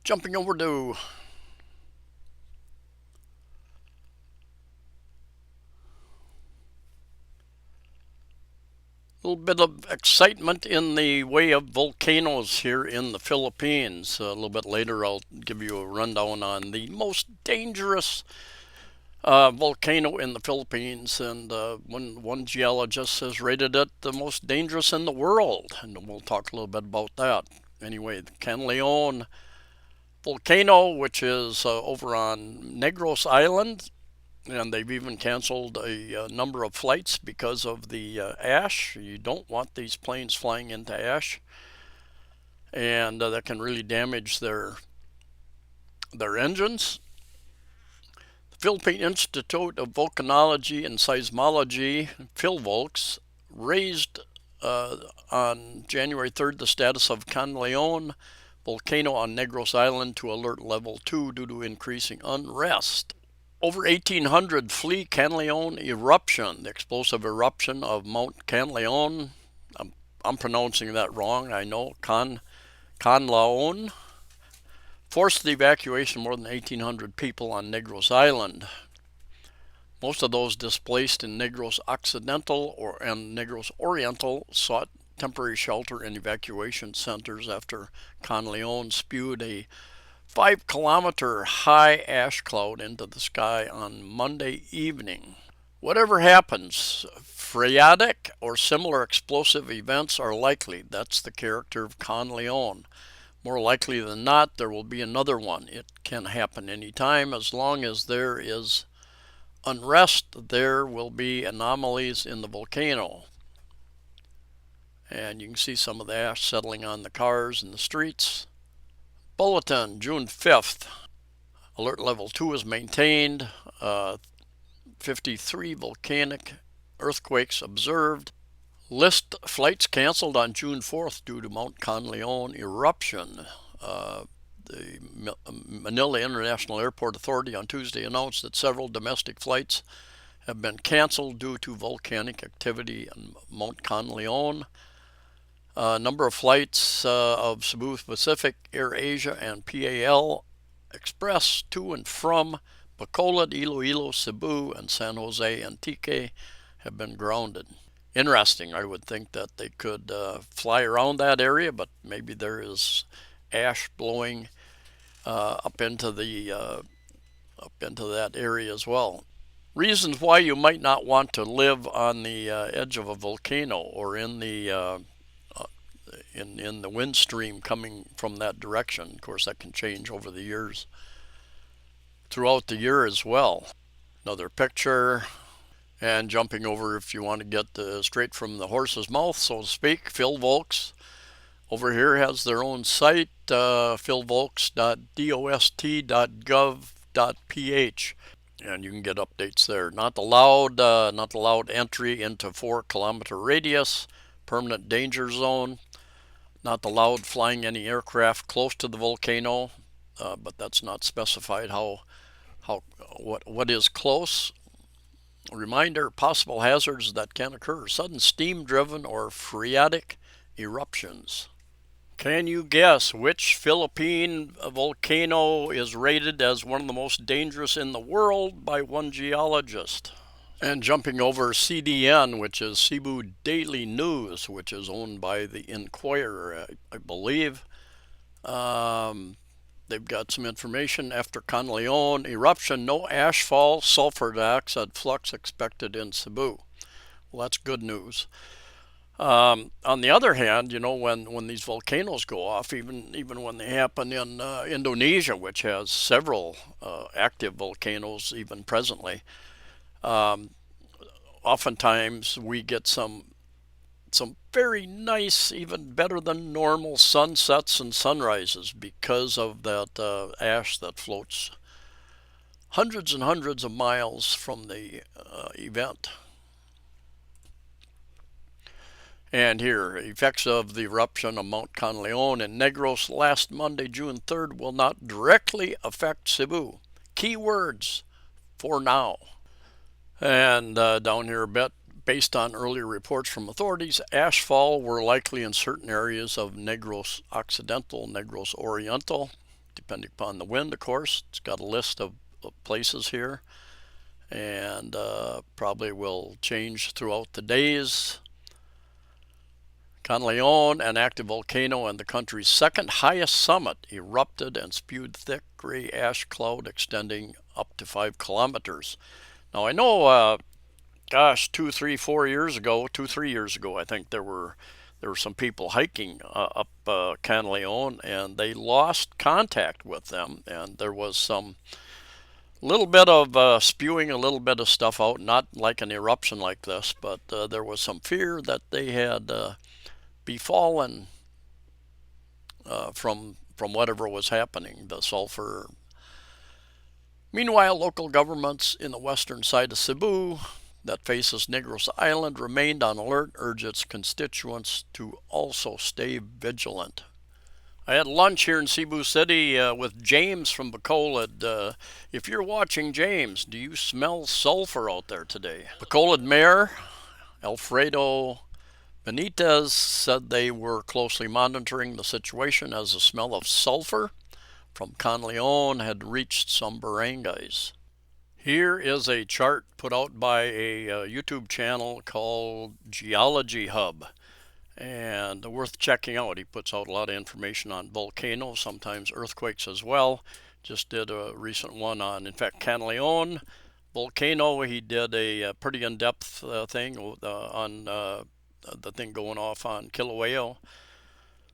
Jumping over to a little bit of excitement in the way of volcanoes here in the Philippines. A little bit later, I'll give you a rundown on the most dangerous volcano in the Philippines, and one geologist has rated it the most dangerous in the world, and we'll talk a little bit about that. Anyway, the Kanlaon Volcano, which is over on Negros Island, and they've even canceled a number of flights because of the ash. You don't want these planes flying into ash, and that can really damage their engines. The Philippine Institute of Volcanology and Seismology, PhilVolcs, raised on January 3rd the status of Kanlaon Volcano on Negros Island to alert level 2 due to increasing unrest. Over 1800 flee Kanlaon eruption, the explosive eruption of Mount Kanlaon. I'm pronouncing that wrong, I know. Kanlaon forced the evacuation of more than 1,800 people on Negros Island. Most of those displaced in Negros Occidental and Negros Oriental sought temporary shelter in evacuation centers after Kanlaon spewed a 5-kilometer high ash cloud into the sky on Monday evening. Whatever happens, phreatic or similar explosive events are likely. That's the character of Kanlaon. More likely than not, there will be another one. It can happen anytime. As long as there is unrest, there will be anomalies in the volcano. And you can see some of the ash settling on the cars and the streets. Bulletin, June 5th. Alert level 2 is maintained. 53 volcanic earthquakes observed. List flights canceled on June 4th due to Mount Kanlaon eruption. The Manila International Airport Authority on Tuesday announced that several domestic flights have been canceled due to volcanic activity on Mount Kanlaon. Number of flights of Cebu Pacific, Air Asia, and PAL Express to and from Bacolod, Iloilo, Cebu, and San Jose Antique have been grounded. Interesting. I would think that they could fly around that area, but maybe there is ash blowing up into that area as well. Reasons why you might not want to live on the edge of a volcano or in the wind stream coming from that direction. Of course, that can change over the years, throughout the year as well. Another picture, and jumping over, if you want to get straight from the horse's mouth, so to speak, PhilVolcs over here has their own site, philvolcs.dost.gov.ph, and you can get updates there. Not allowed entry into 4-kilometer radius, permanent danger zone. Not allowed flying any aircraft close to the volcano, but that's not specified what is close. A reminder, possible hazards that can occur: sudden steam-driven or phreatic eruptions. Can you guess which Philippine volcano is rated as one of the most dangerous in the world by one geologist? And jumping over, CDN, which is Cebu Daily News, which is owned by the Inquirer, I believe. They've got some information. After Kanlaon eruption, no ashfall, sulfur dioxide flux expected in Cebu. Well, that's good news. On the other hand, when these volcanoes go off, even when they happen in Indonesia, which has several active volcanoes even presently, oftentimes we get some very nice, even better than normal sunsets and sunrises because of that ash that floats hundreds and hundreds of miles from the event. And here, effects of the eruption of Mount Kanlaon in Negros last Monday, June 3rd, will not directly affect Cebu. Keywords for now. And down here a bit, based on earlier reports from authorities, ashfall were likely in certain areas of Negros Occidental, Negros Oriental. depending upon the wind, of course. It's got a list of places here, and probably will change throughout the days. Kanlaon, an active volcano and the country's second highest summit, erupted and spewed thick gray ash cloud extending up to 5 kilometers. Now I know, gosh, 2, 3, 4 years ago, 2, 3 years ago, I think there were some people hiking up Kanlaon, and they lost contact with them, and there was some little bit of spewing a little bit of stuff out, not like an eruption like this, but there was some fear that they had befallen from whatever was happening, the sulfur. Meanwhile, local governments in the western side of Cebu that faces Negros Island remained on alert, urged its constituents to also stay vigilant. I had lunch here in Cebu City with James from Bacolod. If you're watching, James, do you smell sulfur out there today? Bacolod Mayor Alfredo Benitez said they were closely monitoring the situation as the smell of sulfur from Kanlaon had reached some barangays. Here is a chart put out by a YouTube channel called Geology Hub, and worth checking out. He puts out a lot of information on volcanoes, sometimes earthquakes as well. Just did a recent one on, in fact, Kanlaon Volcano. He did a pretty in-depth thing on the thing going off on Kilauea,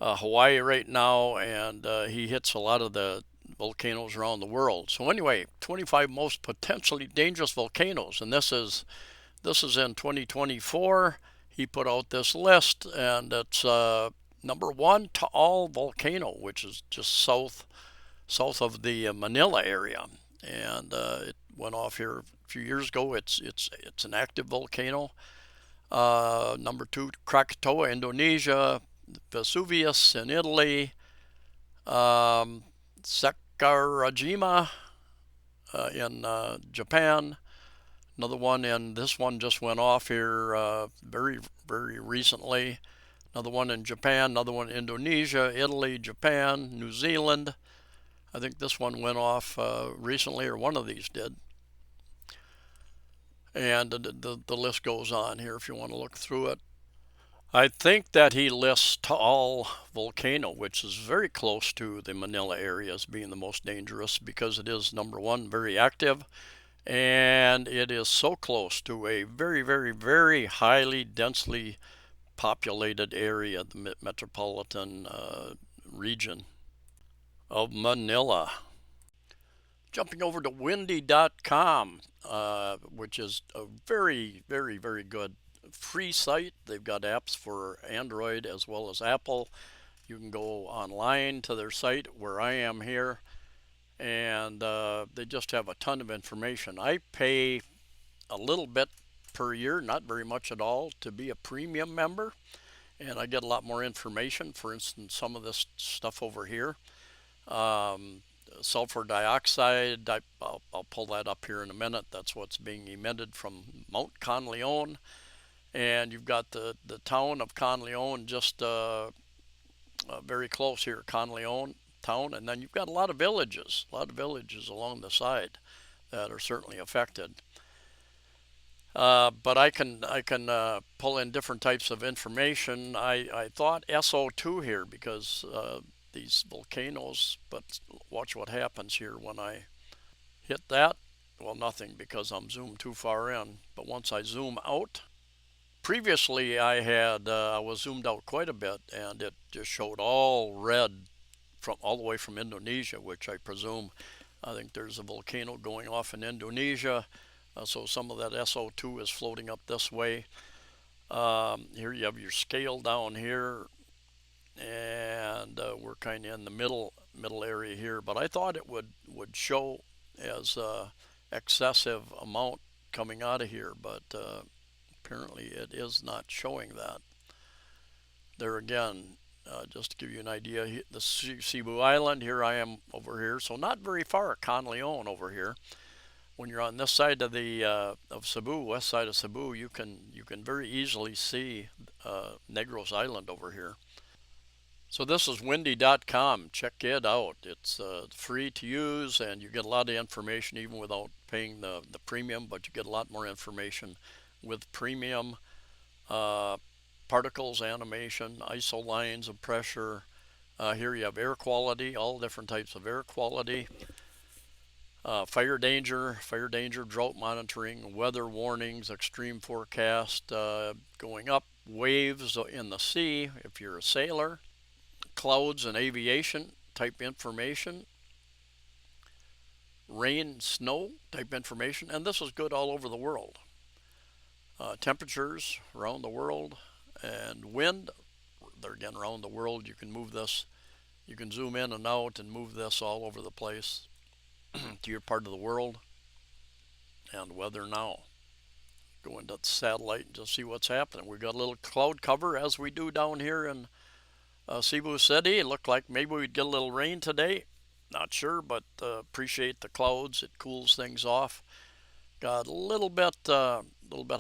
Hawaii right now, and he hits a lot of the volcanoes around the world. So anyway, 25 most potentially dangerous volcanoes, and this is in 2024. He put out this list, and it's number one, Taal Volcano, which is just south of the Manila area, and it went off here a few years ago. It's an active volcano. Number two, Krakatoa, Indonesia, Vesuvius in Italy, Sakurajima in Japan. Another one, and this one just went off here very, very recently. Another one in Japan, another one in Indonesia, Italy, Japan, New Zealand. I think this one went off recently, or one of these did. And the list goes on here if you want to look through it. I think that he lists Taal Volcano, which is very close to the Manila area, as being the most dangerous because it is, number one, very active, and it is so close to a very, very, very highly densely populated area, the metropolitan region of Manila. Jumping over to windy.com, which is a very, very, very good free site. They've got apps for Android as well as Apple. You can go online to their site where I am here, and they just have a ton of information. I pay a little bit per year, not very much at all, to be a premium member, and I get a lot more information. For instance, some of this stuff over here. Sulfur dioxide, I'll pull that up here in a minute. That's what's being emitted from Mount Kanlaon. And you've got the town of Kanlaon just very close here, Kanlaon town. And then you've got a lot of villages along the side that are certainly affected. But I can pull in different types of information. I thought SO2 here because these volcanoes, but watch what happens here when I hit that. Well, nothing because I'm zoomed too far in. But once I zoom out, previously I was zoomed out quite a bit, and it just showed all red from all the way from Indonesia, which I think there's a volcano going off in Indonesia. So some of that SO2 is floating up this way. Here you have your scale down here, and we're kind of in the middle area here. But I thought it would show as excessive amount coming out of here, but apparently it is not showing that. There again, just to give you an idea, the Cebu Island, here I am over here, so not very far, Kanlaon over here. When you're on this side of the of Cebu, west side of Cebu, you can very easily see Negros Island over here. So this is windy.com. Check it out. It's free to use, and you get a lot of information even without paying the premium, but you get a lot more information with premium. Uh, Particles, animation, ISO lines of pressure. Here you have air quality, all different types of air quality. Fire danger, drought monitoring, weather warnings, extreme forecast, going up, waves in the sea if you're a sailor, clouds and aviation type information, rain, snow type information, and this is good all over the world. Temperatures around the world, and wind, they're again around the world. You can move this, you can zoom in and out and move this all over the place to your part of the world. And weather now. Go into the satellite and just see what's happening. We've got a little cloud cover as we do down here in Cebu City. It looked like maybe we'd get a little rain today. Not sure, but appreciate the clouds. It cools things off. Got a little bit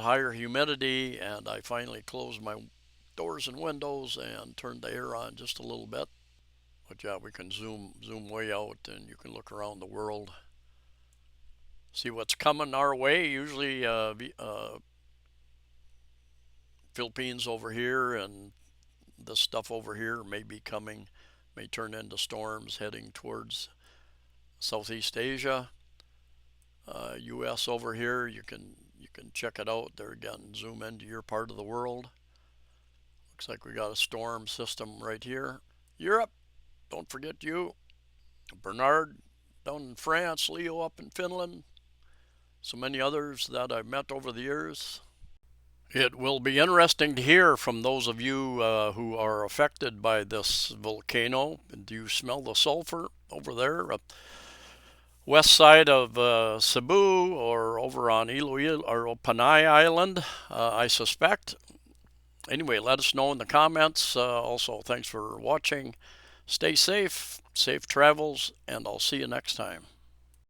higher humidity, and I finally closed my doors and windows and turned the air on just a little bit. But yeah, we can zoom way out, and you can look around the world, see what's coming our way. Usually, Philippines over here, and this stuff over here may be coming, may turn into storms heading towards Southeast Asia. U.S. over here, you can check it out there again. Zoom into your part of the world. Looks like we got a storm system right here. Europe, don't forget you. Bernard down in France, Leo up in Finland, so many others that I've met over the years. It will be interesting to hear from those of you who are affected by this volcano. Do you smell the sulfur over there? West side of Cebu or over on Iloilo or Panay Island, I suspect. Anyway, let us know in the comments. Also, thanks for watching. Stay safe, safe travels, and I'll see you next time.